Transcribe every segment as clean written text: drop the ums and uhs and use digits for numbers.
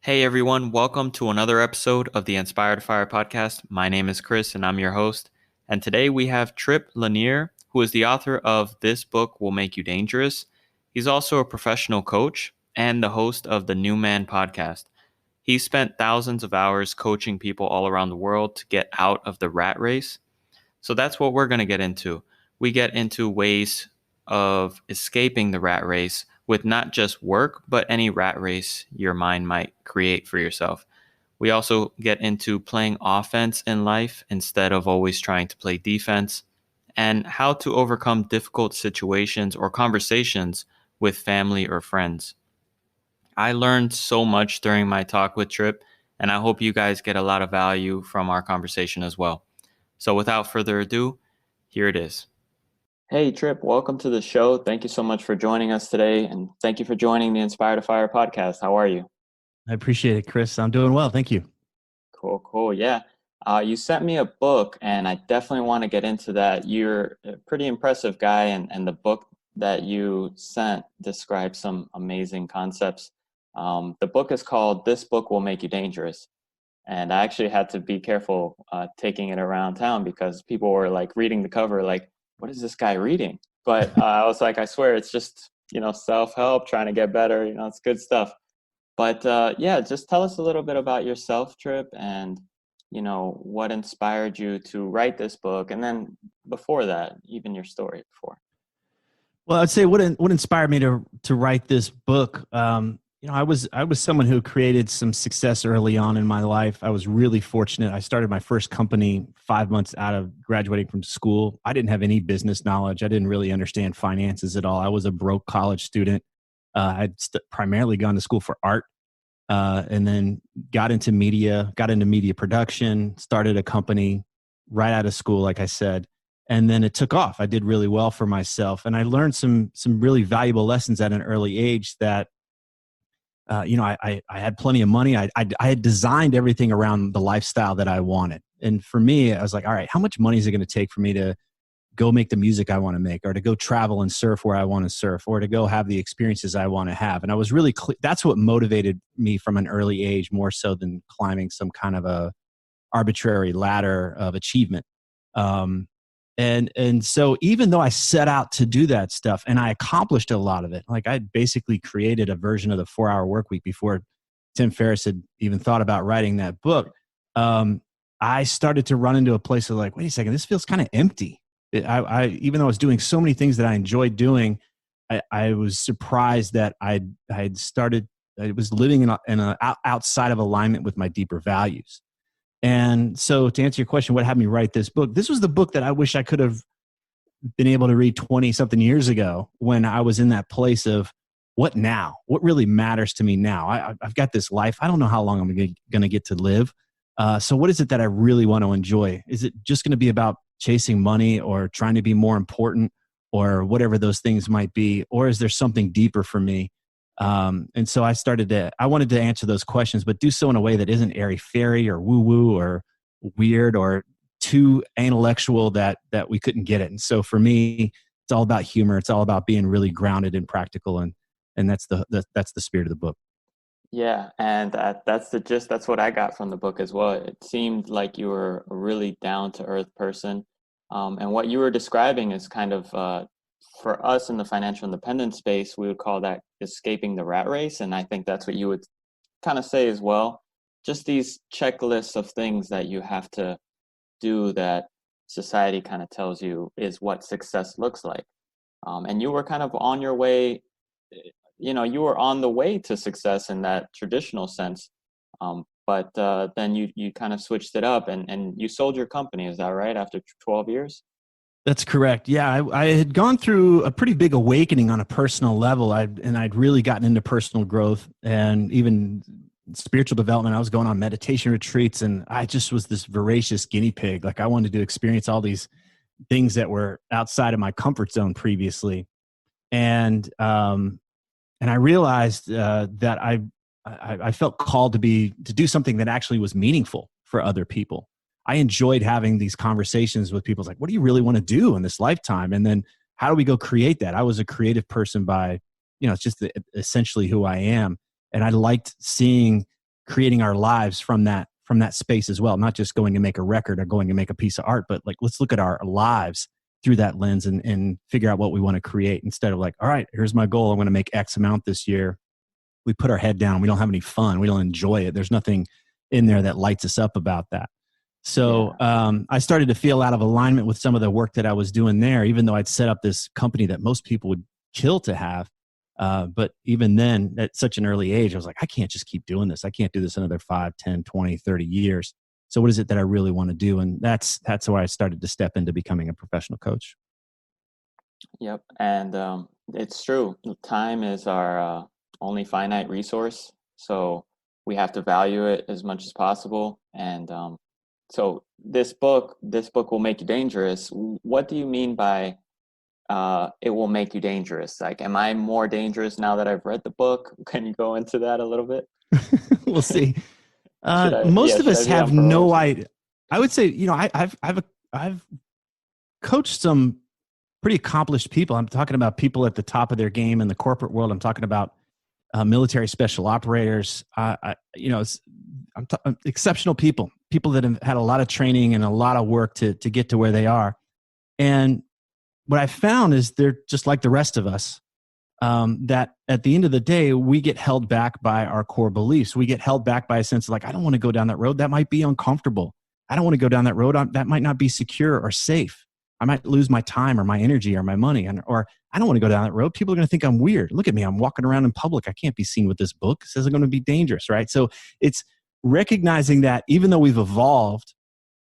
Hey everyone, welcome to another episode of the Inspired Fire podcast. My name is Chris and I'm your host. And today we have Tripp Lanier, who is the author of This Book Will Make You Dangerous. He's also a professional coach and the host of the New Man podcast. He spent thousands of hours coaching people all around the world to get out of the rat race. So that's what we're going to get into. We get into ways of escaping the rat race with not just work, but any rat race your mind might create for yourself. We also get into playing offense in life instead of always trying to play defense, and how to overcome difficult situations or conversations with family or friends. I learned so much during my talk with Tripp, and I hope you guys get a lot of value from our conversation as well. So without further ado, here it is. Hey, Tripp, welcome to the show. Thank you so much for joining us today. And thank you for joining the Inspire to Fire podcast. How are you? I appreciate it, Chris. I'm doing well. Thank you. Cool. Yeah. You sent me a book, and I definitely want to get into that. You're a pretty impressive guy, and the book that you sent describes some amazing concepts. The book is called This Book Will Make You Dangerous. And I actually had to be careful taking it around town because people were like reading the cover, like, what is this guy reading? But I was like, I swear, it's just, self-help, trying to get better. It's good stuff. But yeah, just tell us a little bit about yourself, Tripp, and, what inspired you to write this book. And then before that, even your story before. Well, I'd say what inspired me to write this book. I was someone who created some success early on in my life. I was really fortunate. I started my first company 5 months out of graduating from school. I didn't have any business knowledge. I didn't really understand finances at all. I was a broke college student. I'd primarily gone to school for art, and then got into media production, started a company right out of school, like I said. And then it took off. I did really well for myself. And I learned some really valuable lessons at an early age that, I had plenty of money. I had designed everything around the lifestyle that I wanted. And for me, I was like, all right, how much money is it going to take for me to go make the music I want to make, or to go travel and surf where I want to surf, or to go have the experiences I want to have? And I was really that's what motivated me from an early age, more so than climbing some kind of a arbitrary ladder of achievement. And so even though I set out to do that stuff and I accomplished a lot of it, like I basically created a version of the 4-hour work week before Tim Ferriss had even thought about writing that book. I started to run into a place of like, wait a second, this feels kind of empty. I even though I was doing so many things that I enjoyed doing, I was surprised that I was living in a outside of alignment with my deeper values. And so to answer your question, what had me write this book? This was the book that I wish I could have been able to read 20 something years ago, when I was in that place of what now? What really matters to me now? I've got this life. I don't know how long I'm going to get to live. So what is it that I really want to enjoy? Is it just going to be about chasing money or trying to be more important or whatever those things might be? Or is there something deeper for me? And so I wanted to answer those questions, but do so in a way that isn't airy-fairy or woo-woo or weird or too intellectual that we couldn't get it. And so for me, it's all about humor. It's all about being really grounded and practical. And that's the spirit of the book. Yeah, and that's the gist. That's what I got from the book as well. It seemed like you were a really down-to-earth person. And what you were describing is kind of, for us in the financial independence space, we would call that escaping the rat race. And I think that's what you would kind of say as well. Just these checklists of things that you have to do that society kind of tells you is what success looks like. And you were kind of on your way, you were on the way to success in that traditional sense. But then you kind of switched it up and you sold your company. Is that right? After 12 years? That's correct. Yeah, I had gone through a pretty big awakening on a personal level. I'd really gotten into personal growth and even spiritual development. I was going on meditation retreats, and I just was this voracious guinea pig. Like I wanted to experience all these things that were outside of my comfort zone previously, and I realized that I felt called to do something that actually was meaningful for other people. I enjoyed having these conversations with people. It's like, what do you really want to do in this lifetime? And then how do we go create that? I was a creative person by, it's just essentially who I am. And I liked seeing creating our lives from that space as well, not just going to make a record or going to make a piece of art, but like, let's look at our lives through that lens and figure out what we want to create, instead of like, all right, here's my goal, I'm going to make X amount this year. We put our head down, we don't have any fun, we don't enjoy it. There's nothing in there that lights us up about that. So I started to feel out of alignment with some of the work that I was doing there, even though I'd set up this company that most people would kill to have. But even then, at such an early age, I was like, I can't just keep doing this. I can't do this another 5, 10, 20, 30 years. So what is it that I really want to do? And that's where I started to step into becoming a professional coach. Yep. And it's true. Time is our only finite resource. So we have to value it as much as possible. And so this book will make you dangerous. What do you mean by it will make you dangerous? Like, am I more dangerous now that I've read the book? Can you go into that a little bit? We'll see. Should Most of I us be on have parole no or something? idea. I would say, I've coached some pretty accomplished people. I'm talking about people at the top of their game in the corporate world. I'm talking about military special operators. Exceptional people that have had a lot of training and a lot of work to get to where they are. And what I found is they're just like the rest of us. That at the end of the day, we get held back by our core beliefs. We get held back by a sense of like, I don't want to go down that road. That might be uncomfortable. I don't want to go down that road. That might not be secure or safe. I might lose my time or my energy or my money. Or I don't want to go down that road. People are going to think I'm weird. Look at me. I'm walking around in public. I can't be seen with this book. It says I'm going to be dangerous, right? So it's recognizing that even though we've evolved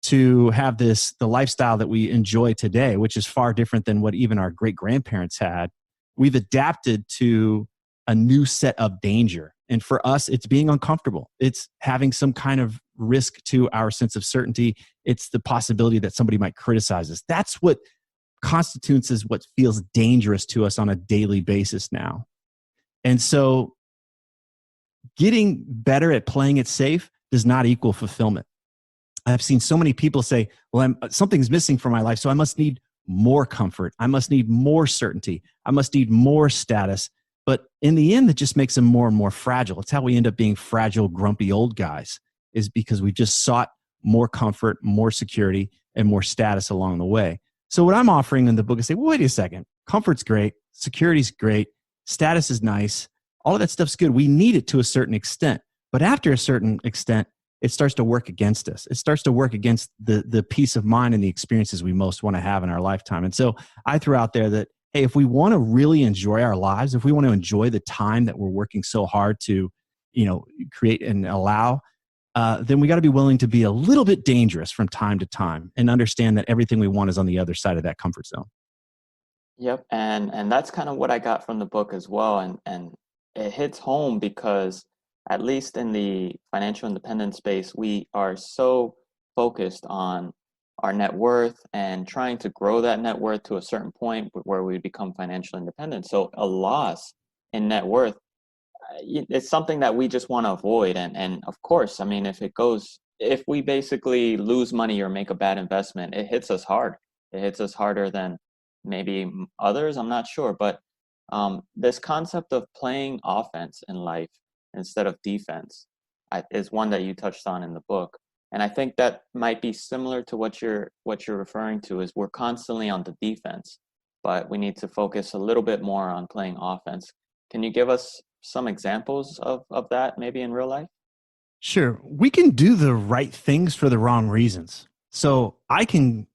to have the lifestyle that we enjoy today, which is far different than what even our great grandparents had, we've adapted to a new set of danger. And for us, it's being uncomfortable. It's having some kind of risk to our sense of certainty. It's the possibility that somebody might criticize us. That's what constitutes as what feels dangerous to us on a daily basis now. And so getting better at playing it safe does not equal fulfillment. I've seen so many people say, well, something's missing from my life, so I must need more comfort. I must need more certainty. I must need more status. But in the end, it just makes them more and more fragile. It's how we end up being fragile, grumpy old guys, is because we just sought more comfort, more security, and more status along the way. So what I'm offering in the book is say, well, wait a second. Comfort's great. Security's great. Status is nice. All of that stuff's good. We need it to a certain extent. But after a certain extent, it starts to work against us. It starts to work against the peace of mind and the experiences we most want to have in our lifetime. And so I threw out there that, hey, if we want to really enjoy our lives, if we want to enjoy the time that we're working so hard to, create and allow, then we got to be willing to be a little bit dangerous from time to time and understand that everything we want is on the other side of that comfort zone. Yep, and that's kind of what I got from the book as well, and it hits home because at least in the financial independence space, we are so focused on our net worth and trying to grow that net worth to a certain point where we become financially independent. So a loss in net worth, it's something that we just want to avoid. And of course, I mean, if we basically lose money or make a bad investment, it hits us hard. It hits us harder than maybe others. I'm not sure. But this concept of playing offense in life instead of defense is one that you touched on in the book. And I think that might be similar to what you're referring to, is we're constantly on the defense, but we need to focus a little bit more on playing offense. Can you give us some examples of that maybe in real life? Sure. We can do the right things for the wrong reasons. So I can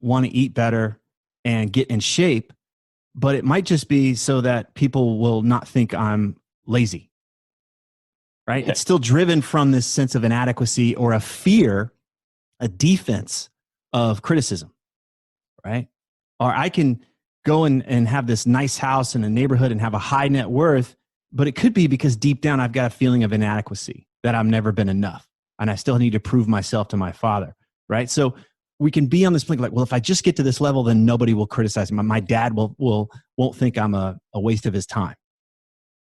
want to eat better and get in shape, but it might just be so that people will not think I'm lazy. Right? Yeah. It's still driven from this sense of inadequacy or a fear, a defense of criticism, right? Or I can go and have this nice house in a neighborhood and have a high net worth, but it could be because deep down I've got a feeling of inadequacy, that I've never been enough and I still need to prove myself to my father, right? So we can be on this point like, well, if I just get to this level, then nobody will criticize me. My dad won't think I'm a waste of his time.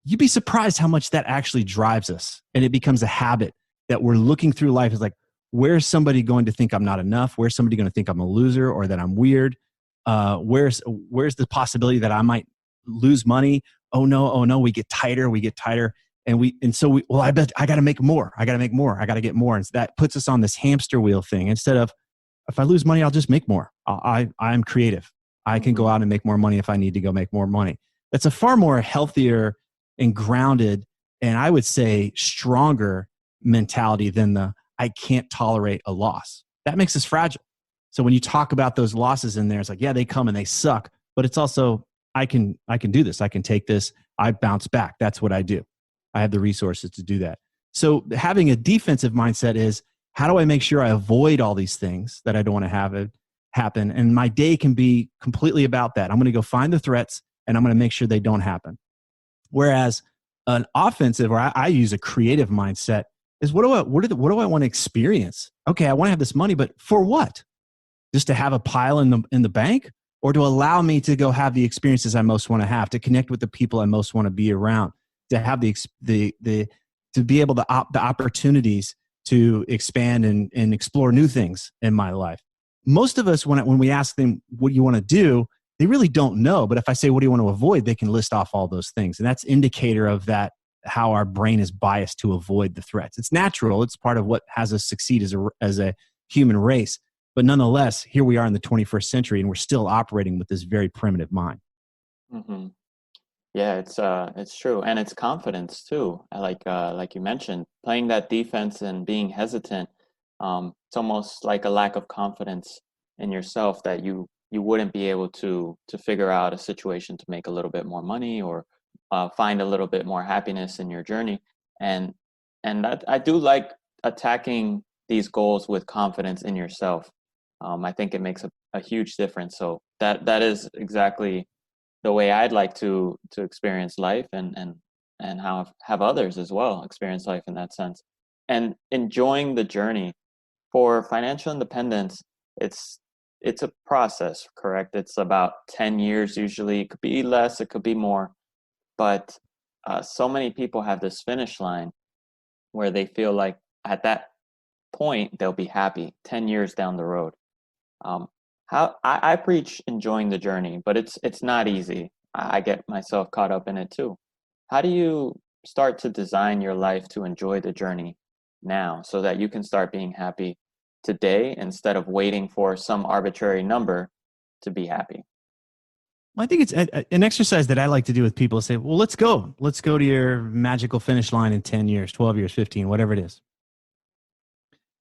You'd be surprised how much that actually drives us. And it becomes a habit that we're looking through life as like, where's somebody going to think I'm not enough? Where's somebody going to think I'm a loser or that I'm weird? Where's the possibility that I might lose money? Oh no, we get tighter. Well, I bet I got to make more. I got to make more. I got to get more. And so that puts us on this hamster wheel thing. Instead of, if I lose money, I'll just make more. I'm creative. I can go out and make more money if I need to go make more money. That's a far more healthier and grounded, and I would say stronger mentality than the I can't tolerate a loss. That makes us fragile. So when you talk about those losses in there, it's like, yeah, they come and they suck, but it's also, I can do this. I can take this. I bounce back. That's what I do. I have the resources to do that. So having a defensive mindset is, how do I make sure I avoid all these things that I don't want to have it happen? And my day can be completely about that. I'm going to go find the threats and I'm going to make sure they don't happen. Whereas an offensive, or I use a creative mindset, is what do I want to experience? Okay, I want to have this money, but for what? Just to have a pile in the bank, or to allow me to go have the experiences I most want to have, to connect with the people I most want to be around, to have the to be able to the opportunities to expand and explore new things in my life. Most of us, when we ask them, what do you want to do? They really don't know. But if I say, what do you want to avoid? They can list off all those things. And that's indicator of that, how our brain is biased to avoid the threats. It's natural. It's part of what has us succeed as a human race. But nonetheless, here we are in the 21st century, and we're still operating with this very primitive mind. Mm-hmm. Yeah, it's true, and it's confidence too. Like you mentioned, playing that defense and being hesitant. It's almost like a lack of confidence in yourself that you wouldn't be able to figure out a situation to make a little bit more money, or find a little bit more happiness in your journey. And I do like attacking these goals with confidence in yourself. I think it makes a huge difference. So that is exactly the way I'd like to experience life, and how have others as well experience life in that sense, and enjoying the journey. For financial independence, it's a process, correct? It's about 10 years usually. It could be less, it could be more, but so many people have this finish line where they feel like at that point they'll be happy 10 years down the road. How I preach enjoying the journey, but it's not easy. I get myself caught up in it too. How do you start to design your life to enjoy the journey now, so that you can start being happy today instead of waiting for some arbitrary number to be happy? Well, I think it's an exercise that I like to do with people. Say, well, let's go to your magical finish line in 10 years, 12 years, 15, whatever it is.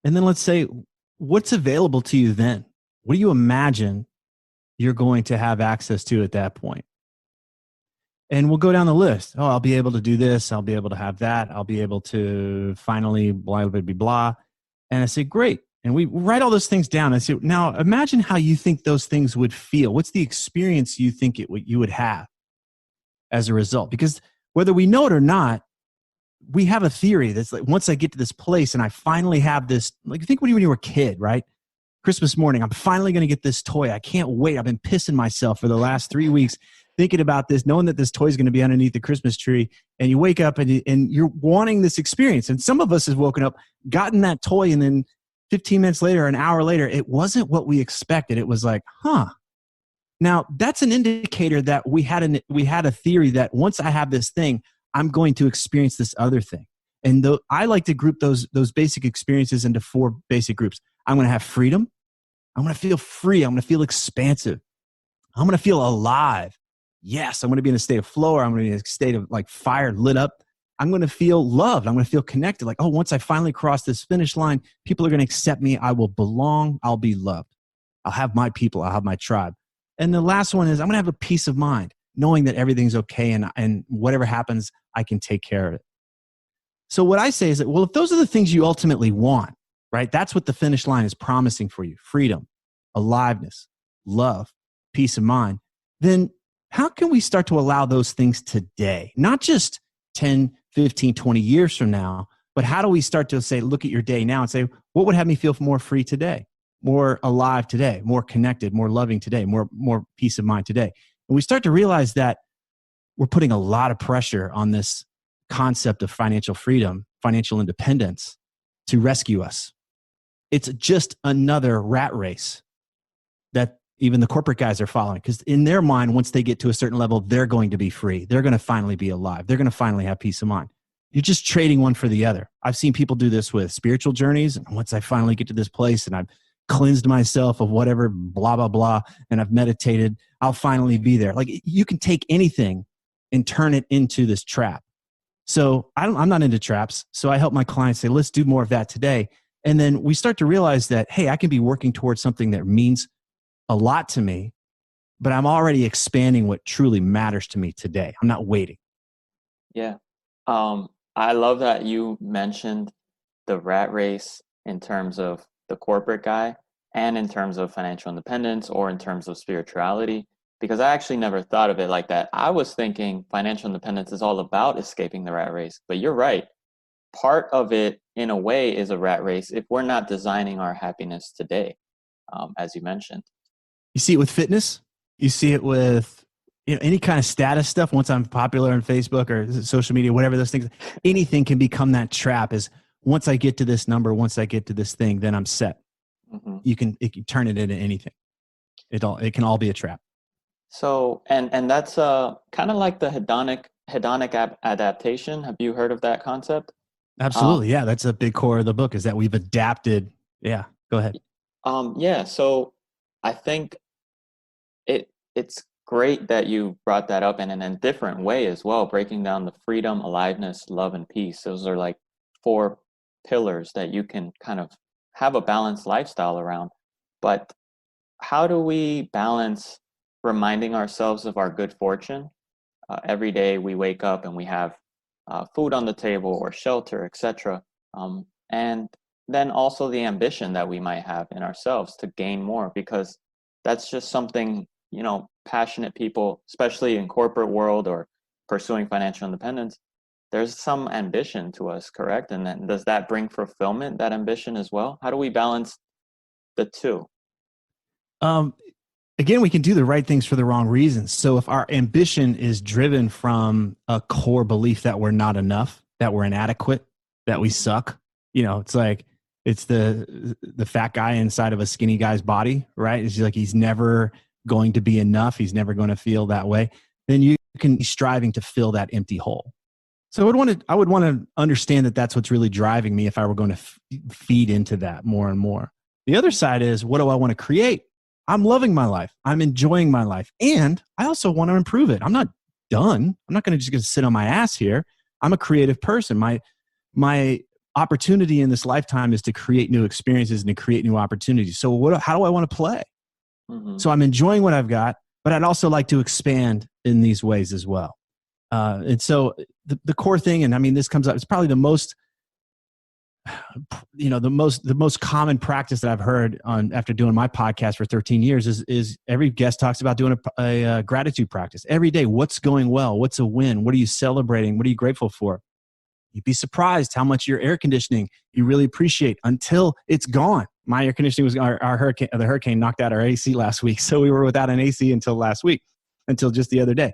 And then let's say, what's available to you then? What do you imagine you're going to have access to at that point? And we'll go down the list. Oh, I'll be able to do this. I'll be able to have that. I'll be able to finally blah, blah, blah, blah. And I say, great. And we write all those things down. I say, now imagine how you think those things would feel. What's the experience you think you would have as a result? Because whether we know it or not, we have a theory that's like, once I get to this place and I finally have this, like, think when you were a kid, right? Christmas morning, I'm finally going to get this toy. I can't wait. I've been pissing myself for the last 3 weeks thinking about this, knowing that this toy is going to be underneath the Christmas tree. And you wake up and you're wanting this experience. And some of us have woken up, gotten that toy, and then 15 minutes later, an hour later, it wasn't what we expected. It was like, huh. Now, that's an indicator that we had a theory that once I have this thing, I'm going to experience this other thing. And I like to group those basic experiences into 4 basic groups. I'm going to have freedom. I'm going to feel free. I'm going to feel expansive. I'm going to feel alive. Yes, I'm going to be in a state of flow, or I'm going to be in a state of like fire lit up. I'm going to feel loved. I'm going to feel connected. Like, oh, once I finally cross this finish line, people are going to accept me. I will belong. I'll be loved. I'll have my people. I'll have my tribe. And the last one is I'm going to have a peace of mind, knowing that everything's okay, and whatever happens, I can take care of it. So what I say is that, well, if those are the things you ultimately want, right? That's what the finish line is promising for you: freedom, aliveness, love, peace of mind. Then how can we start to allow those things today? Not just 10, 15, 20 years from now, but how do we start to say, look at your day now and say, what would have me feel more free today, more alive today, more connected, more loving today, more peace of mind today? And we start to realize that we're putting a lot of pressure on this concept of financial freedom, financial independence, to rescue us. It's just another rat race that even the corporate guys are following, because in their mind, once they get to a certain level, they're going to be free. They're going to finally be alive. They're going to finally have peace of mind. you're just trading one for the other. I've seen people do this with spiritual journeys. And once I finally get to this place and I've cleansed myself of whatever, blah, blah, blah, and I've meditated, I'll finally be there. Like, you can take anything and turn it into this trap. So I'm not into traps. So I help my clients say, let's do more of that today. And then we start to realize that, hey, I can be working towards something that means a lot to me, but I'm already expanding what truly matters to me today. I'm not waiting. Yeah. I love that you mentioned the rat race in terms of the corporate guy and in terms of financial independence or in terms of spirituality, because I actually never thought of it like that. I was thinking financial independence is all about escaping the rat race, but you're right. Part of it, in a way, is a rat race if we're not designing our happiness today, as you mentioned. You see it with fitness. You see it with any kind of status stuff. Once I'm popular on Facebook or social media, whatever those things, anything can become that trap. Is once I get to this number, once I get to this thing, then I'm set. Mm-hmm. It can turn it into anything. It can all be a trap. So, and that's kind of like the hedonic adaptation. Have you heard of that concept? Absolutely. Yeah. That's a big core of the book, is that we've adapted. Yeah. Go ahead. Yeah. So I think it's great that you brought that up, and in a different way as well, breaking down the freedom, aliveness, love, and peace. Those are like four pillars that you can kind of have a balanced lifestyle around. But how do we balance reminding ourselves of our good fortune? Every day we wake up and we have food on the table or shelter, etc. And then also the ambition that we might have in ourselves to gain more, because that's just something, passionate people, especially in corporate world or pursuing financial independence, there's some ambition to us, correct? And then does that bring fulfillment, that ambition as well? How do we balance the two? Um, Again, we can do the right things for the wrong reasons. So if our ambition is driven from a core belief that we're not enough, that we're inadequate, that we suck, it's like it's the fat guy inside of a skinny guy's body, right? It's like he's never going to be enough. He's never going to feel that way. Then you can be striving to fill that empty hole. So I would want to understand that that's what's really driving me if I were going to feed into that more and more. The other side is, what do I want to create? I'm loving my life. I'm enjoying my life. And I also want to improve it. I'm not done. I'm not going to just gonna sit on my ass here. I'm a creative person. My opportunity in this lifetime is to create new experiences and to create new opportunities. So how do I want to play? Mm-hmm. So I'm enjoying what I've got, but I'd also like to expand in these ways as well. And so the core thing, and I mean, this comes up, it's probably the most, the most common practice that I've heard after doing my podcast for 13 years is every guest talks about doing a gratitude practice every day. What's going well? What's a win? What are you celebrating? What are you grateful for? You'd be surprised how much your air conditioning you really appreciate until it's gone. My air conditioning was our hurricane. The hurricane knocked out our AC last week, so we were without an AC until last week, until just the other day.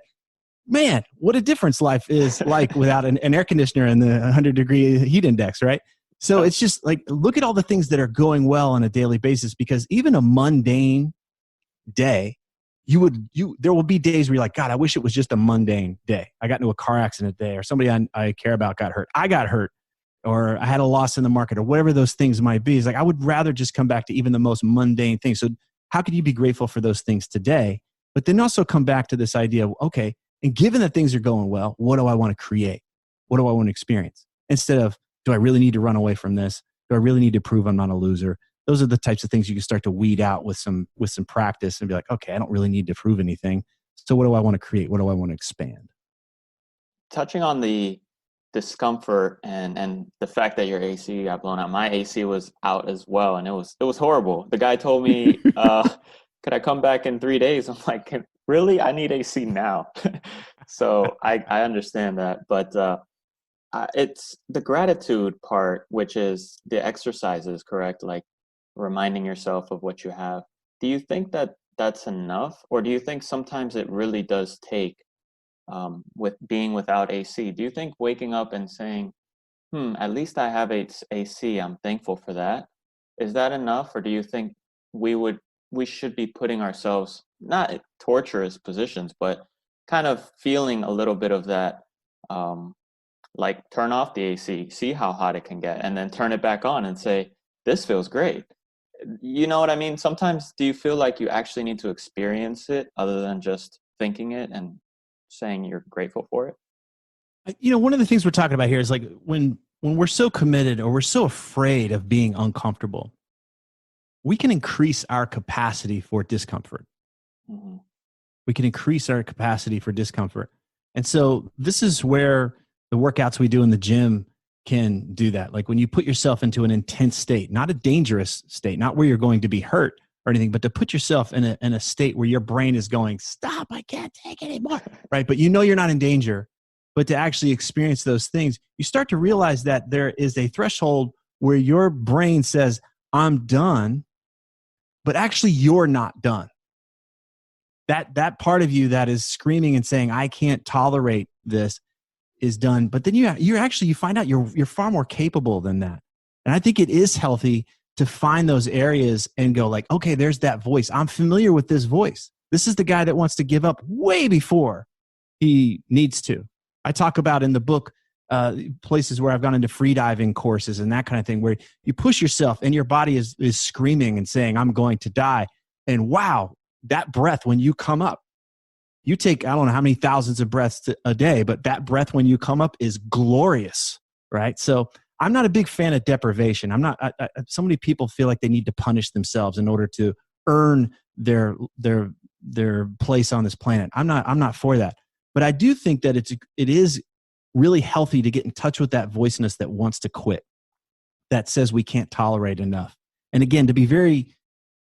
Man, what a difference life is like without an air conditioner and the 100-degree heat index, right? So it's just like, look at all the things that are going well on a daily basis, because even a mundane day, there will be days where you're like, God, I wish it was just a mundane day. I got into a car accident today, or somebody I care about got hurt. I got hurt, or I had a loss in the market, or whatever those things might be. It's like, I would rather just come back to even the most mundane things. So how could you be grateful for those things today? But then also come back to this idea of, okay, and given that things are going well, what do I want to create? What do I want to experience? Instead of, do I really need to run away from this? Do I really need to prove I'm not a loser? Those are the types of things you can start to weed out with some practice and be like, okay, I don't really need to prove anything. So what do I want to create? What do I want to expand? Touching on the discomfort and the fact that your AC got blown out. My AC was out as well, and it was horrible. The guy told me, could I come back in 3 days? I'm like, really? I need AC now. So I understand that, but it's the gratitude part, which is the exercises, correct? Like reminding yourself of what you have. Do you think that that's enough, or do you think sometimes it really does take, with being without AC? Do you think waking up and saying, at least I have AC, I'm thankful for that, is that enough? Or do you think we should be putting ourselves not in torturous positions, but kind of feeling a little bit of that, um, Like turn off the AC, see how hot it can get, and then turn it back on and say, this feels great. You know what I mean? Sometimes do you feel like you actually need to experience it other than just thinking it and saying you're grateful for it? One of the things we're talking about here is like when we're so committed or we're so afraid of being uncomfortable, we can increase our capacity for discomfort. Mm-hmm. We can increase our capacity for discomfort. And so this is where the workouts we do in the gym can do that. Like when you put yourself into an intense state, not a dangerous state, not where you're going to be hurt or anything, but to put yourself in a state where your brain is going, stop, I can't take it anymore. Right. But you know you're not in danger. But to actually experience those things, you start to realize that there is a threshold where your brain says, I'm done, but actually you're not done. That part of you that is screaming and saying, I can't tolerate this is done. But then you find out you're far more capable than that. And I think it is healthy to find those areas and go like, okay, there's that voice. I'm familiar with this voice. This is the guy that wants to give up way before he needs to. I talk about in the book places where I've gone into free diving courses and that kind of thing, where you push yourself and your body is screaming and saying, I'm going to die. And wow, that breath when you come up, you take, I don't know how many thousands of breaths a day, but that breath when you come up is glorious, right? So I'm not a big fan of deprivation. So many people feel like they need to punish themselves in order to earn their place on this planet. I'm not for that. But I do think that it is really healthy to get in touch with that voice in us that wants to quit, that says we can't tolerate enough. And again, to be very,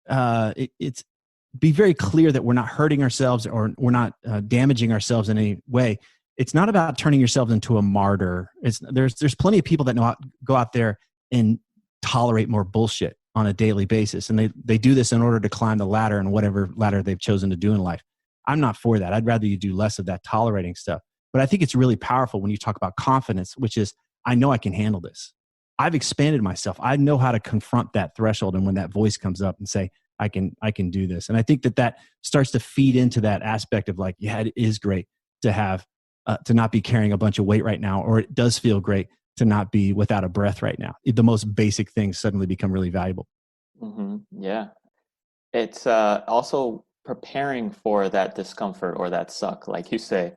be very clear that we're not hurting ourselves or we're not damaging ourselves in any way. It's not about turning yourself into a martyr. There's plenty of people that go out there and tolerate more bullshit on a daily basis, and they do this in order to climb the ladder and whatever ladder they've chosen to do in life. I'm not for that. I'd rather you do less of that tolerating stuff. But I think it's really powerful when you talk about confidence, which is, I know I can handle this. I've expanded myself. I know how to confront that threshold. And when that voice comes up and say, I can do this. And I think that starts to feed into that aspect of like, yeah, it is great to have, to not be carrying a bunch of weight right now, or it does feel great to not be without a breath right now. The most basic things suddenly become really valuable. Mm-hmm. Yeah. It's also preparing for that discomfort or that suck, like you say,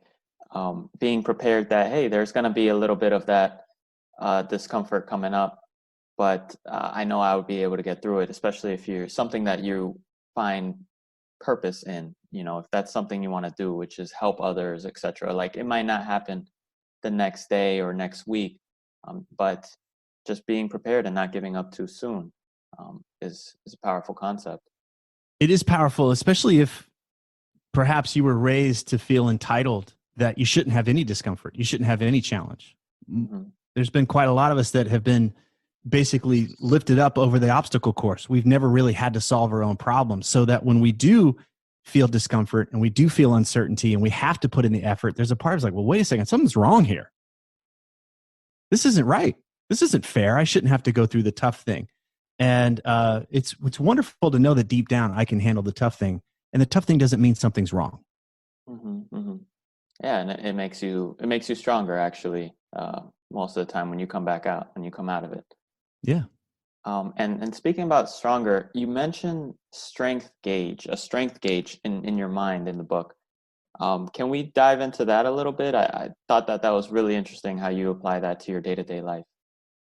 being prepared that, hey, there's going to be a little bit of that discomfort coming up, but I know I would be able to get through it, especially if you're something that you find purpose in, if that's something you want to do, which is help others, etc. Like it might not happen the next day or next week, but just being prepared and not giving up too soon is a powerful concept. It is powerful, especially if perhaps you were raised to feel entitled that you shouldn't have any discomfort. You shouldn't have any challenge. Mm-hmm. There's been quite a lot of us that have been basically lifted up over the obstacle course. We've never really had to solve our own problems, so that when we do feel discomfort and we do feel uncertainty and we have to put in the effort, there's a part of like, well, wait a second, something's wrong here. This isn't right. This isn't fair. I shouldn't have to go through the tough thing. And it's wonderful to know that deep down I can handle the tough thing, and the tough thing doesn't mean something's wrong. Mm-hmm, mm-hmm. Yeah, and it makes you stronger actually. Most of the time when you come out of it. Yeah. And speaking about stronger, you mentioned a strength gauge in your mind in the book. Can we dive into that a little bit? I thought that was really interesting how you apply that to your day-to-day life.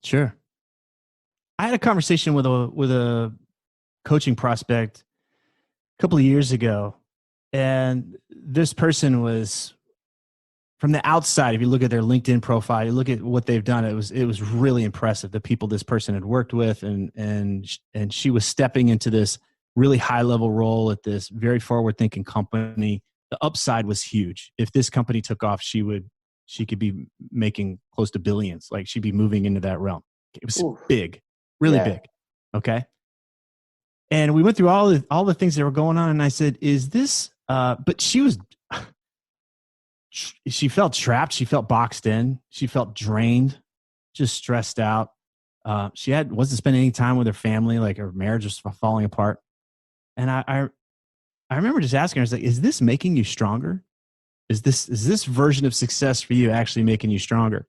Sure. I had a conversation with a coaching prospect a couple of years ago, and this person was, from the outside, if you look at their LinkedIn profile, you look at what they've done, it was really impressive. The people this person had worked with, and she was stepping into this really high level role at this very forward thinking company. The upside was huge. If this company took off, she could be making close to billions. Like she'd be moving into that realm. It was big, really big. Okay. And we went through all the things that were going on, and I said, "Is this?" But she felt trapped. She felt boxed in. She felt drained, just stressed out. She wasn't spending any time with her family. Like her marriage was falling apart. And I remember just asking her, I was like, "Is this making you stronger? Is this version of success for you actually making you stronger?"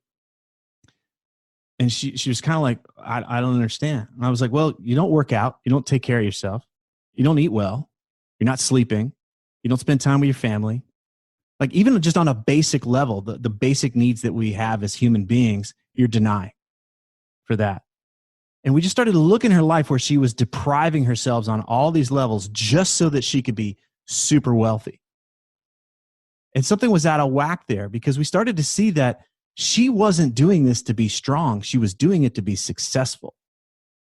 And she was kind of like, I don't understand. And I was like, well, you don't work out. You don't take care of yourself. You don't eat well. You're not sleeping. You don't spend time with your family. Like even just on a basic level, the basic needs that we have as human beings, you're denying for that. And we just started to look in her life where she was depriving herself on all these levels just so that she could be super wealthy. And something was out of whack there because we started to see that she wasn't doing this to be strong. She was doing it to be successful.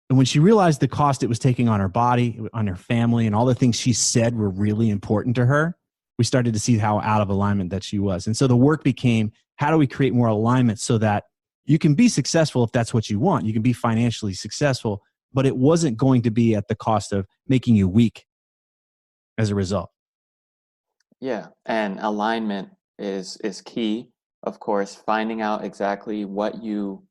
And when she realized the cost it was taking on her body, on her family, and all the things she said were really important to her, we started to see how out of alignment that she was. And so the work became, how do we create more alignment so that you can be successful if that's what you want? You can be financially successful, but it wasn't going to be at the cost of making you weak as a result. Yeah, and alignment is key. Of course, finding out exactly what you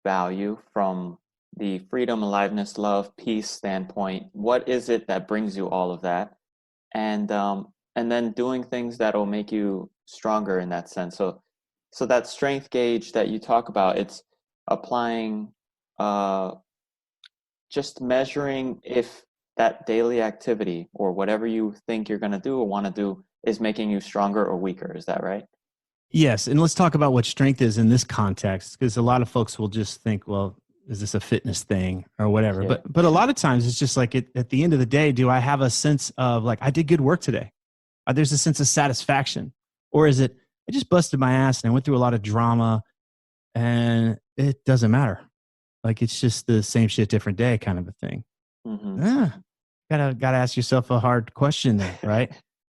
value from the freedom, aliveness, love, peace standpoint. What is it that brings you all of that? And then doing things that will make you stronger in that sense. So that strength gauge that you talk about, it's applying, just measuring if that daily activity or whatever you think you're going to do or want to do is making you stronger or weaker. Is that right? Yes. And let's talk about what strength is in this context, because a lot of folks will just think, well, is this a fitness thing or whatever? Yeah. But a lot of times it's just like at the end of the day, do I have a sense of like, I did good work today? There's a sense of satisfaction. Or is it, I just busted my ass and I went through a lot of drama and it doesn't matter. Like it's just the same shit, different day kind of a thing. Mm-hmm. Gotta ask yourself a hard question there, right?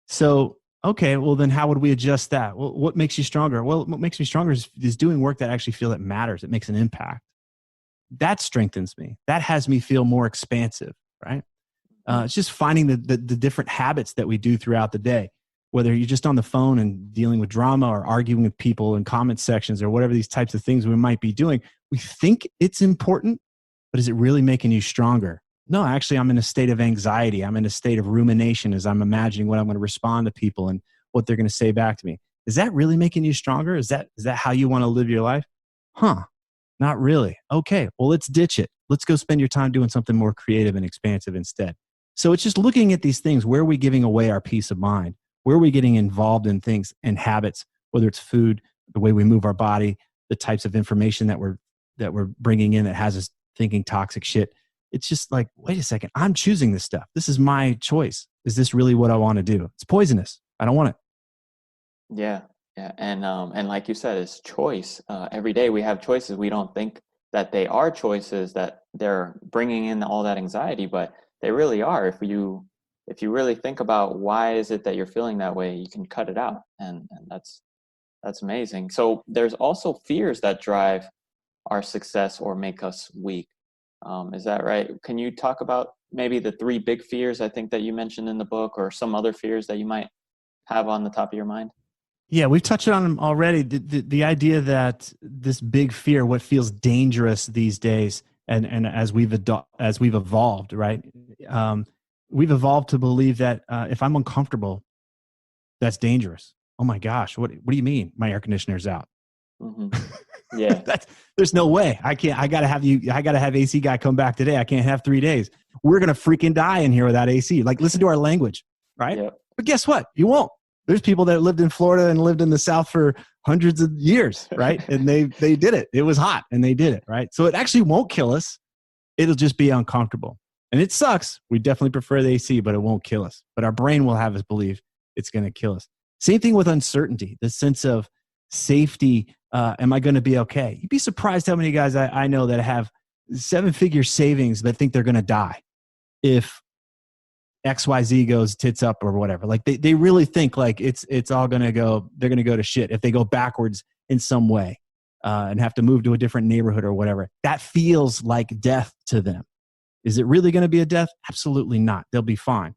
So, okay, well then how would we adjust that? Well, what makes you stronger? Well, what makes me stronger is doing work that I actually feel that matters. It makes an impact. That strengthens me. That has me feel more expansive, right? It's just finding the different habits that we do throughout the day, whether you're just on the phone and dealing with drama or arguing with people in comment sections or whatever these types of things we might be doing. We think it's important, but is it really making you stronger? No, actually, I'm in a state of anxiety. I'm in a state of rumination as I'm imagining what I'm going to respond to people and what they're going to say back to me. Is that really making you stronger? Is that how you want to live your life? Huh. Not really. Okay, well, let's ditch it. Let's go spend your time doing something more creative and expansive instead. So it's just looking at these things. Where are we giving away our peace of mind? Where are we getting involved in things and habits, whether it's food, the way we move our body, the types of information that we're bringing in that has us thinking toxic shit. It's just like, wait a second, I'm choosing this stuff. This is my choice. Is this really what I want to do? It's poisonous. I don't want it. Yeah, yeah, and like you said, it's choice. Every day we have choices. We don't think that they are choices, that they're bringing in all that anxiety, but they really are. If you really think about why is it that you're feeling that way, you can cut it out, and that's amazing. So there's also fears that drive our success or make us weak. Is that right? Can you talk about maybe the three big fears I think that you mentioned in the book, or some other fears that you might have on the top of your mind? Yeah, we've touched on them already. The idea that this big fear, what feels dangerous these days, and as we've evolved, right? We've evolved to believe that if I'm uncomfortable, that's dangerous. Oh my gosh, what do you mean? My air conditioner's out. Mm-hmm. Yeah. There's no way. I can't. I gotta have AC guy come back today. I can't have 3 days. We're gonna freaking die in here without AC. Like, listen to our language, right? Yep. But guess what? You won't. There's people that lived in Florida and lived in the South for hundreds of years, right? And they did it. It was hot and they did it, right? So it actually won't kill us. It'll just be uncomfortable. And it sucks. We definitely prefer the AC, but it won't kill us. But our brain will have us believe it's going to kill us. Same thing with uncertainty, the sense of safety. Am I going to be okay? You'd be surprised how many guys I know that have 7-figure savings that think they're going to die if XYZ goes tits up or whatever. Like they really think like it's all going to go, they're going to go to shit if they go backwards in some way and have to move to a different neighborhood or whatever. That feels like death to them. Is it really going to be a death? Absolutely not. They'll be fine.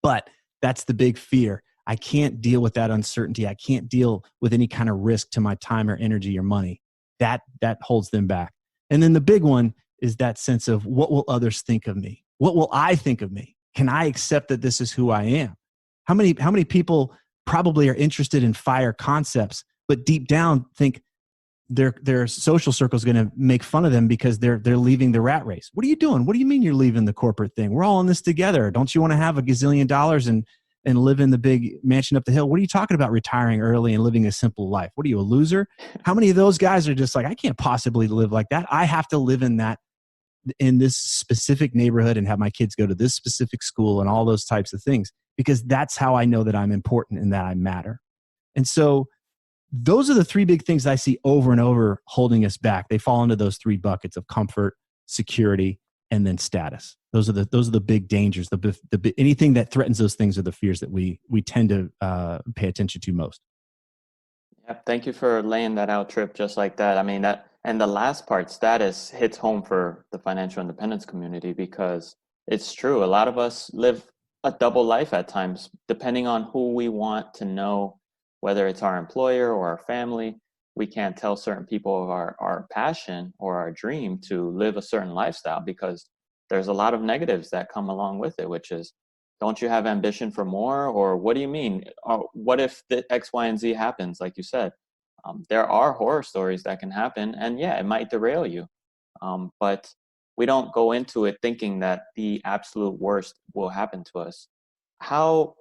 But that's the big fear. I can't deal with that uncertainty. I can't deal with any kind of risk to my time or energy or money. That holds them back. And then the big one is that sense of, what will others think of me? What will I think of me? Can I accept that this is who I am? How many people probably are interested in fire concepts, but deep down think, their social circle is going to make fun of them because they're leaving the rat race. What are you doing? What do you mean you're leaving the corporate thing? We're all in this together. Don't you want to have a gazillion dollars and live in the big mansion up the hill? What are you talking about retiring early and living a simple life? What are you, a loser? How many of those guys are just like, I can't possibly live like that. I have to live in this specific neighborhood and have my kids go to this specific school and all those types of things, because that's how I know that I'm important and that I matter. And so those are the three big things I see over and over holding us back. They fall into those three buckets of comfort, security, and then status. Those are the big dangers. Anything that threatens those things are the fears that we tend to pay attention to most. Yeah, thank you for laying that out, Tripp, just like that. I mean, that, and the last part, status, hits home for the financial independence community, because it's true. A lot of us live a double life at times, depending on who we want to know, whether it's our employer or our family. We can't tell certain people of our passion or our dream to live a certain lifestyle, because there's a lot of negatives that come along with it, which is, don't you have ambition for more? Or what do you mean? What if the X, Y, and Z happens, like you said? There are horror stories that can happen, and yeah, it might derail you. But we don't go into it thinking that the absolute worst will happen to us. How,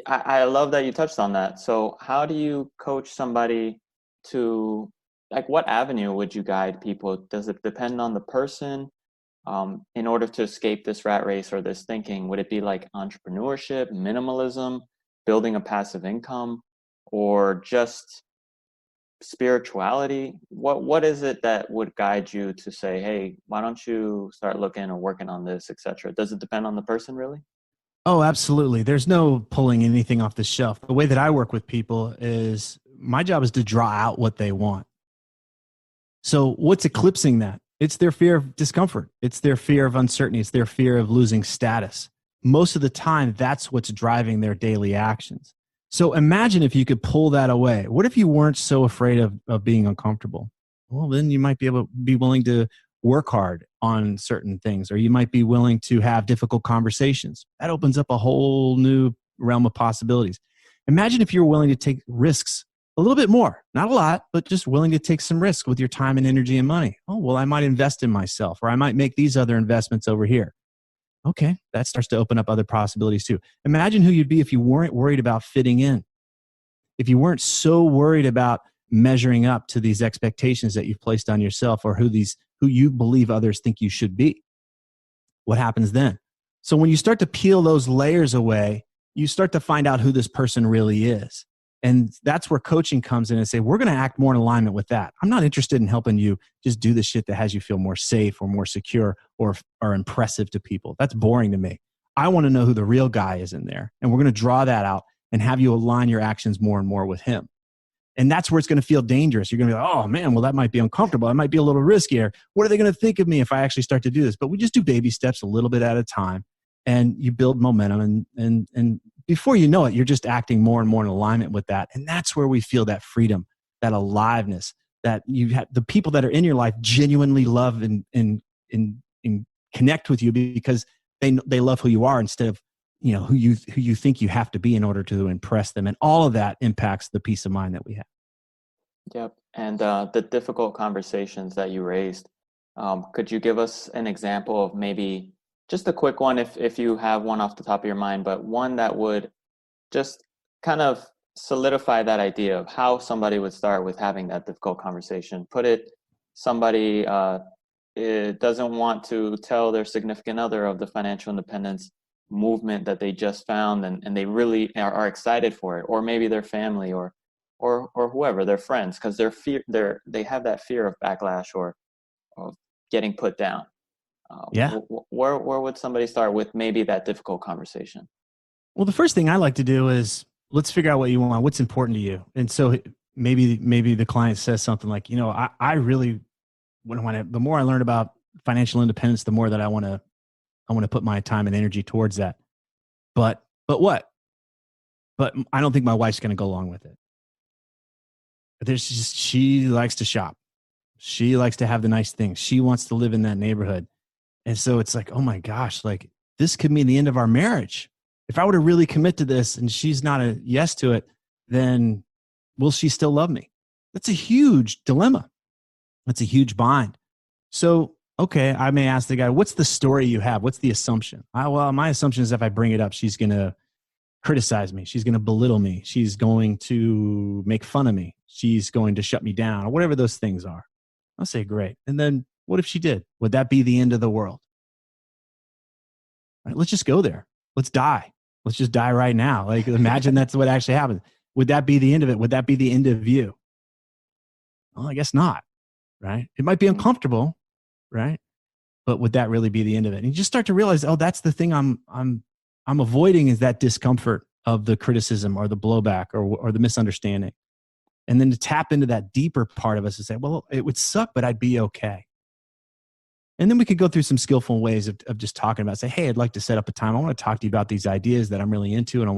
I love that you touched on that. So how do you coach somebody to, like, what avenue would you guide people? Does it depend on the person? In order to escape this rat race or this thinking, would it be like entrepreneurship, minimalism, building a passive income, or just spirituality? What is it that would guide you to say, hey, why don't you start looking or working on this, etc.? Does it depend on the person, really? Oh, absolutely. There's no pulling anything off the shelf. The way that I work with people is my job is to draw out what they want. So what's eclipsing that? It's their fear of discomfort. It's their fear of uncertainty. It's their fear of losing status. Most of the time, that's what's driving their daily actions. So imagine if you could pull that away. What if you weren't so afraid of being uncomfortable? Well, then you might be willing to work hard on certain things, or you might be willing to have difficult conversations. That opens up a whole new realm of possibilities. Imagine if you're willing to take risks a little bit more, not a lot, but just willing to take some risk with your time and energy and money. Oh, well, I might invest in myself, or I might make these other investments over here. Okay, that starts to open up other possibilities too. Imagine who you'd be if you weren't worried about fitting in, if you weren't so worried about measuring up to these expectations that you've placed on yourself, or who you believe others think you should be. What happens then? So when you start to peel those layers away, you start to find out who this person really is. And that's where coaching comes in and say, we're going to act more in alignment with that. I'm not interested in helping you just do the shit that has you feel more safe or more secure or impressive to people. That's boring to me. I want to know who the real guy is in there. And we're going to draw that out and have you align your actions more and more with him. And that's where it's going to feel dangerous. You're going to be like, oh man, well, that might be uncomfortable. It might be a little riskier. What are they going to think of me if I actually start to do this? But we just do baby steps a little bit at a time, and you build momentum. And before you know it, you're just acting more and more in alignment with that. And that's where we feel that freedom, that aliveness, that you have the people that are in your life genuinely love and connect with you because they love who you are instead of who you think you have to be in order to impress them. And all of that impacts the peace of mind that we have. Yep. And the difficult conversations that you raised, could you give us an example of maybe just a quick one, if you have one off the top of your mind, but one that would just kind of solidify that idea of how somebody would start with having that difficult conversation? Somebody doesn't want to tell their significant other of the financial independence movement that they just found, and they really are excited for it, or maybe their family or whoever, their friends, because they have that fear of backlash or of getting put down. Yeah. Where would somebody start with maybe that difficult conversation? Well, the first thing I like to do is let's figure out what you want, what's important to you. And so maybe the client says something like, I really want to, the more I learn about financial independence, the more that I want to put my time and energy towards that. But what? But I don't think my wife's going to go along with it. She likes to shop. She likes to have the nice things. She wants to live in that neighborhood. And so it's like, oh my gosh, like this could mean the end of our marriage. If I were to really commit to this and she's not a yes to it, then will she still love me? That's a huge dilemma. That's a huge bind. So, okay, I may ask the guy, what's the story you have? What's the assumption? Well, my assumption is if I bring it up, she's going to criticize me. She's going to belittle me. She's going to make fun of me. She's going to shut me down or whatever those things are. I'll say, great. And then what if she did? Would that be the end of the world? Right, let's just go there. Let's die. Let's just die right now. Like, imagine that's what actually happened. Would that be the end of it? Would that be the end of you? Well, I guess not. Right. It might be uncomfortable. Right. But would that really be the end of it? And you just start to realize, oh, that's the thing I'm avoiding, is that discomfort of the criticism or the blowback or the misunderstanding. And then to tap into that deeper part of us and say, well, it would suck, but I'd be okay. And then we could go through some skillful ways of just talking about, say, hey, I'd like to set up a time. I want to talk to you about these ideas that I'm really into. And I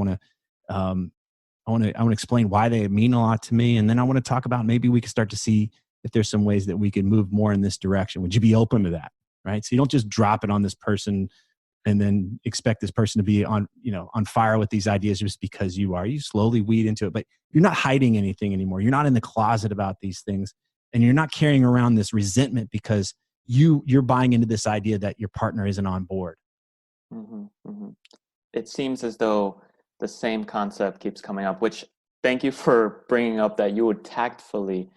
want to explain why they mean a lot to me. And then I want to talk about, maybe we can start to see if there's some ways that we can move more in this direction. Would you be open to that? Right. So you don't just drop it on this person and then expect this person to be on fire with these ideas just because you are. You slowly weed into it, but you're not hiding anything anymore. You're not in the closet about these things, and you're not carrying around this resentment because you're buying into this idea that your partner isn't on board. Mm-hmm, mm-hmm. It seems as though the same concept keeps coming up, which, thank you for bringing up that you would tactfully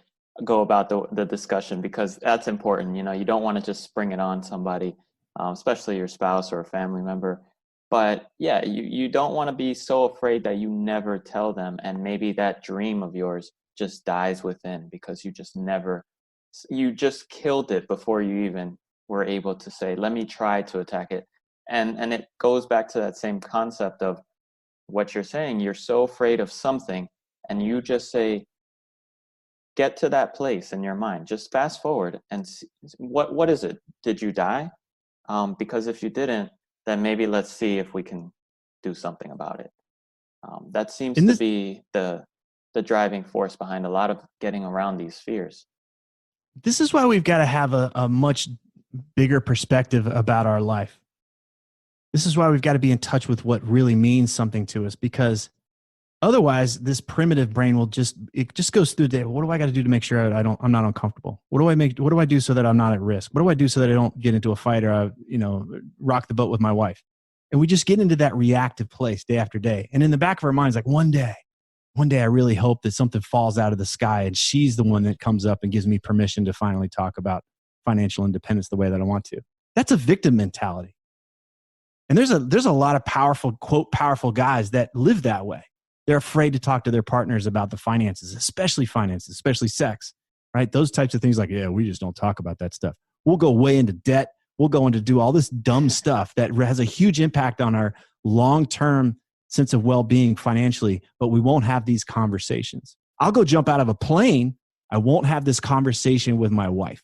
go about the discussion, because that's important. You don't want to just spring it on somebody, especially your spouse or a family member. But yeah, you don't want to be so afraid that you never tell them, and maybe that dream of yours just dies within because you just killed it before you even were able to say, let me try to attack it. And it goes back to that same concept of what you're saying. You're so afraid of something, and you just say, get to that place in your mind. Just fast forward and see, what is it? Did you die? Because if you didn't, then maybe let's see if we can do something about it. That seems to be the driving force behind a lot of getting around these fears. This is why we've got to have a much bigger perspective about our life. This is why we've got to be in touch with what really means something to us, because otherwise this primitive brain will just goes through the day. What do I got to do to make sure I'm not uncomfortable? What do I do so that I'm not at risk? What do I do so that I don't get into a fight or rock the boat with my wife? And we just get into that reactive place day after day. And in the back of our minds, like, one day I really hope that something falls out of the sky and she's the one that comes up and gives me permission to finally talk about financial independence the way that I want to. That's a victim mentality. And there's a lot of powerful guys that live that way. They're afraid to talk to their partners about the finances, especially sex, right? Those types of things, like, yeah, we just don't talk about that stuff. We'll go way into debt. We'll go into do all this dumb stuff that has a huge impact on our long-term sense of well-being financially, but we won't have these conversations. I'll go jump out of a plane. I won't have this conversation with my wife.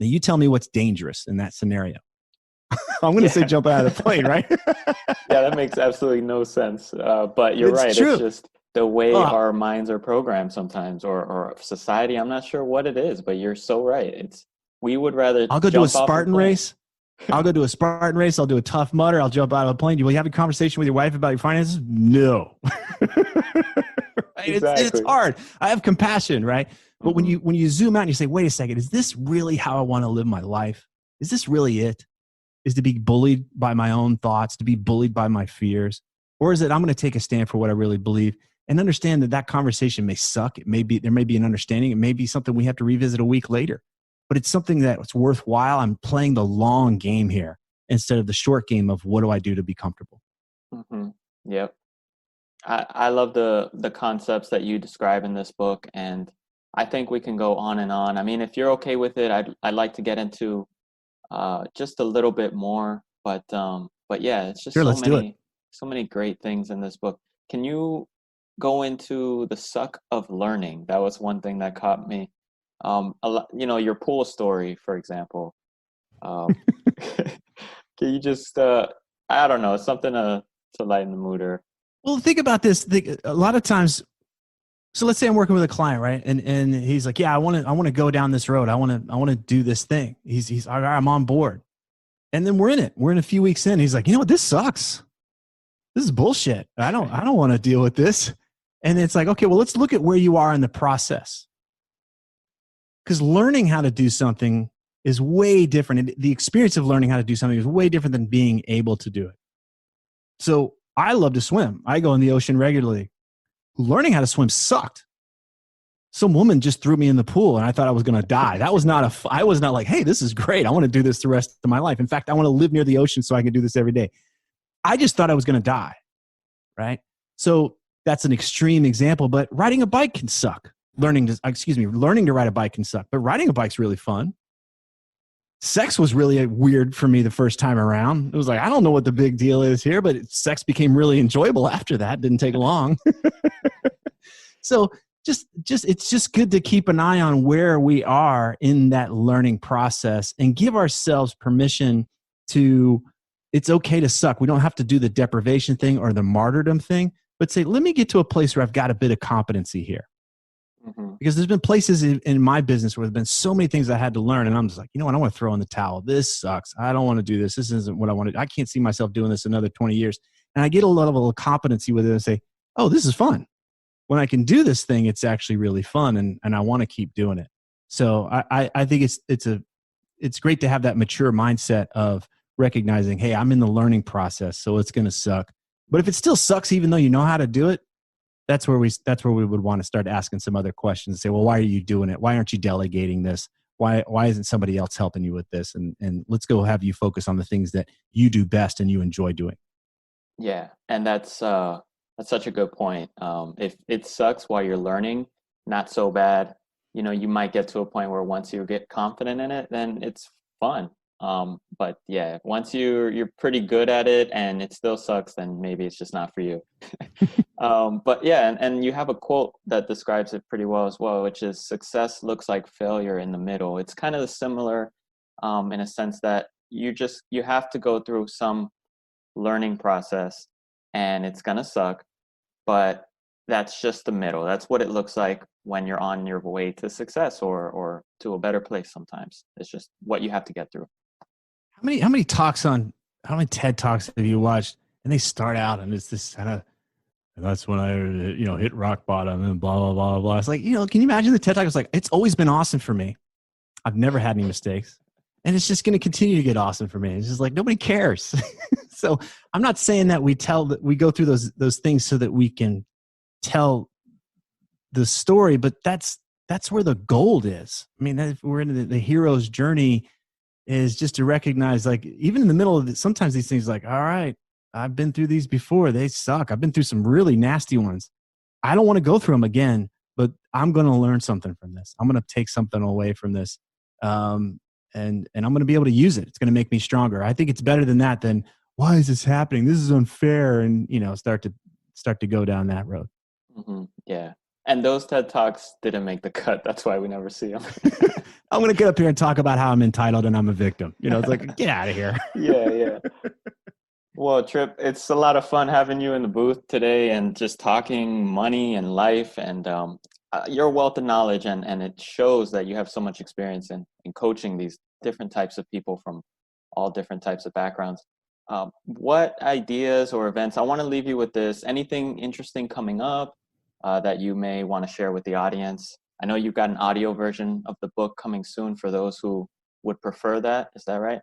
Now you tell me what's dangerous in that scenario. I'm going to say jump out of the plane, right? Yeah, that makes absolutely no sense. But you're right. True. It's just the way our minds are programmed sometimes, or society. I'm not sure what it is, but you're so right. We would rather I'll go do a Spartan race. I'll go do a Spartan race. I'll do a Tough Mudder. I'll jump out of a plane. Do you have a conversation with your wife about your finances? No. Exactly. It's hard. I have compassion, right? But when you zoom out and you say, wait a second, is this really how I want to live my life? Is this really it? Is to be bullied by my own thoughts, to be bullied by my fears? Or is it, I'm going to take a stand for what I really believe and understand that conversation may suck. There may be an understanding. It may be something we have to revisit a week later, but it's something that's worthwhile. I'm playing the long game here instead of the short game of what do I do to be comfortable? Mm-hmm. Yep. I love the concepts that you describe in this book, and I think we can go on and on. I mean, if you're okay with it, I'd like to get into just a little bit more, but yeah, it's just so many great things in this book. Can you go into the suck of learning? That was one thing that caught me. Your pool story, for example. Can you just I don't know, something to lighten the mood? Or well, think about this. A lot of times, so let's say I'm working with a client, right? And he's like, yeah, I want to go down this road. I want to do this thing. He's all right, I'm on board. And then we're in it. We're in a few weeks in. He's like, you know what? This sucks. This is bullshit. I don't want to deal with this. And it's like, okay, well, let's look at where you are in the process. Because learning how to do something is way different. And the experience of learning how to do something is way different than being able to do it. So I love to swim. I go in the ocean regularly. Learning how to swim sucked. Some woman just threw me in the pool and I thought I was going to die. That was not I was not like, hey, this is great. I want to do this the rest of my life. In fact, I want to live near the ocean so I can do this every day. I just thought I was going to die. Right. So that's an extreme example, but riding a bike can suck. Learning to ride a bike can suck, but riding a bike's really fun. Sex was really weird for me the first time around. It was like, I don't know what the big deal is here, but sex became really enjoyable after that. Didn't take long. So it's just good to keep an eye on where we are in that learning process and give ourselves permission to, it's okay to suck. We don't have to do the deprivation thing or the martyrdom thing, but say, let me get to a place where I've got a bit of competency here. Mm-hmm. Because there's been places in my business where there's been so many things I had to learn. And I'm just like, you know what? I want to throw in the towel. This sucks. I don't want to do this. This isn't what I want to do. I can't see myself doing this another 20 years. And I get a level of competency with it and say, oh, this is fun. When I can do this thing, it's actually really fun. And I want to keep doing it. So I think it's great to have that mature mindset of recognizing, hey, I'm in the learning process, so it's going to suck. But if it still sucks, even though you know how to do it, that's where we would want to start asking some other questions and say, well, why are you doing it? Why aren't you delegating this? Why isn't somebody else helping you with this? And let's go have you focus on the things that you do best and you enjoy doing. Yeah. And that's such a good point. If it sucks while you're learning, not so bad. You know, you might get to a point where once you get confident in it, then it's fun. But yeah, once you're pretty good at it and it still sucks, then maybe it's just not for you. But yeah, and you have a quote that describes it pretty well as well, which is success looks like failure in the middle. It's kind of similar in a sense that you have to go through some learning process and it's going to suck, but that's just the middle. That's what it looks like when you're on your way to success or to a better place sometimes. It's just what you have to get through. How many TED Talks have you watched? And they start out and it's this kind of, that's when I, hit rock bottom and blah, blah, blah, blah. It's like, can you imagine the TED Talk? It's like, it's always been awesome for me. I've never had any mistakes. And it's just going to continue to get awesome for me. It's just like, nobody cares. So I'm not saying that we go through those things so that we can tell the story, but that's where the gold is. I mean, if we're in the hero's journey is just to recognize, like, even in the middle of it, sometimes these things like, all right, I've been through these before. They suck. I've been through some really nasty ones. I don't want to go through them again, but I'm going to learn something from this. I'm going to take something away from this. And I'm going to be able to use it. It's going to make me stronger. I think it's better than that than, why is this happening? This is unfair. And, start to go down that road. Mm-hmm. Yeah. And those TED Talks didn't make the cut. That's why we never see them. I'm going to get up here and talk about how I'm entitled and I'm a victim. It's like, get out of here. Yeah. Well, Tripp, it's a lot of fun having you in the booth today and just talking money and life and your wealth of knowledge. And it shows that you have so much experience in coaching these different types of people from all different types of backgrounds. What ideas or events, I want to leave you with this, anything interesting coming up that you may want to share with the audience? I know you've got an audio version of the book coming soon for those who would prefer that. Is that right?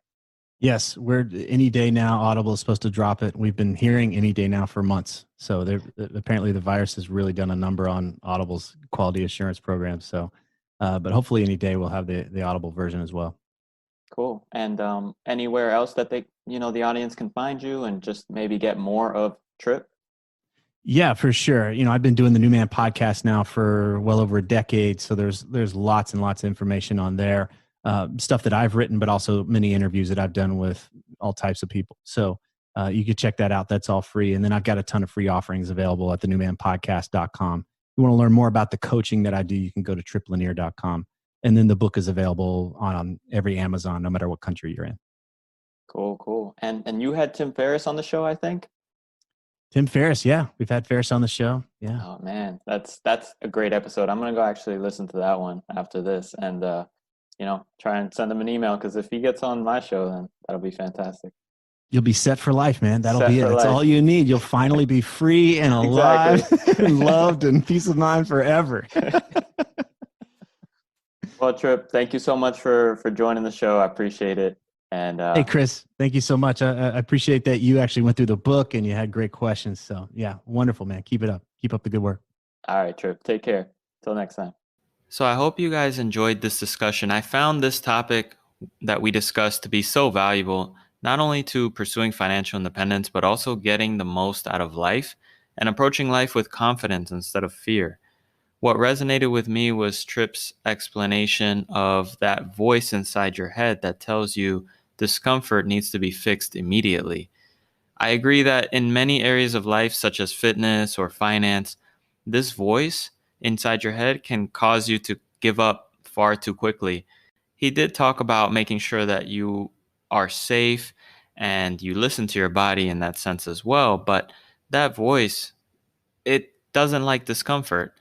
Yes, we're any day now. Audible is supposed to drop it. We've been hearing any day now for months. So apparently the virus has really done a number on Audible's quality assurance program. So, but hopefully any day we'll have the Audible version as well. Cool. And anywhere else that the audience can find you and just maybe get more of Tripp? Yeah, for sure. I've been doing the New Man podcast now for well over a decade. So there's lots and lots of information on there. Stuff that I've written, but also many interviews that I've done with all types of people. So you can check that out. That's all free. And then I've got a ton of free offerings available at thenewmanpodcast.com. If you want to learn more about the coaching that I do, you can go to tripplanier.com. And then the book is available on every Amazon, no matter what country you're in. Cool. And you had Tim Ferriss on the show, I think? Tim Ferriss, yeah. We've had Ferriss on the show. Yeah. Oh, man. That's a great episode. I'm going to go actually listen to that one after this and, try and send him an email because if he gets on my show, then that'll be fantastic. You'll be set for life, man. That'll be it. That's all you need. You'll finally be free and alive and loved and peace of mind forever. Well, Tripp, thank you so much for joining the show. I appreciate it. And Hey, Chris, thank you so much. I appreciate that you actually went through the book and you had great questions. So, yeah, wonderful, man. Keep it up. Keep up the good work. all right, Tripp, take care. Till next time. So I hope you guys enjoyed this discussion. I found this topic that we discussed to be so valuable, not only to pursuing financial independence, but also getting the most out of life and approaching life with confidence instead of fear. What resonated with me was Tripp's explanation of that voice inside your head that tells you discomfort needs to be fixed immediately. I agree that in many areas of life, such as fitness or finance, this voice inside your head can cause you to give up far too quickly. He did talk about making sure that you are safe and you listen to your body in that sense as well, but that voice, it doesn't like discomfort.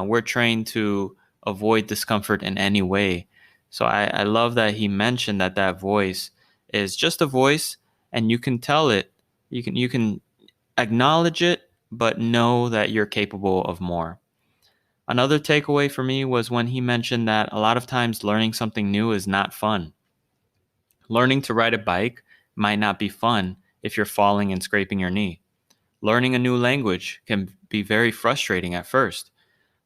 We're trained to avoid discomfort in any way. So I love that he mentioned that that voice is just a voice, and you can tell it. You can acknowledge it, but know that you're capable of more. Another takeaway for me was when he mentioned that a lot of times learning something new is not fun. Learning to ride a bike might not be fun if you're falling and scraping your knee. Learning a new language can be very frustrating at first,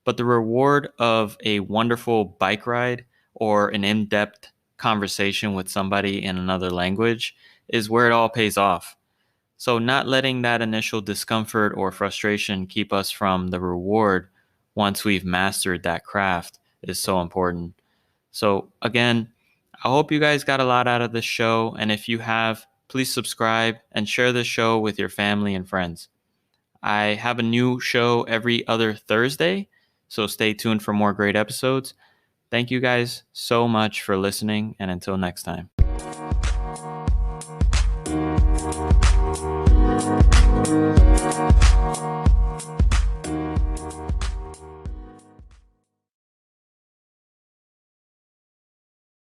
but the reward of a wonderful bike ride or an in depth conversation with somebody in another language is where it all pays off. So, not letting that initial discomfort or frustration keep us from the reward once we've mastered that craft is so important. So, again, I hope you guys got a lot out of this show. And if you have, please subscribe and share this show with your family and friends. I have a new show every other Thursday, so stay tuned for more great episodes. Thank you guys so much for listening, and until next time.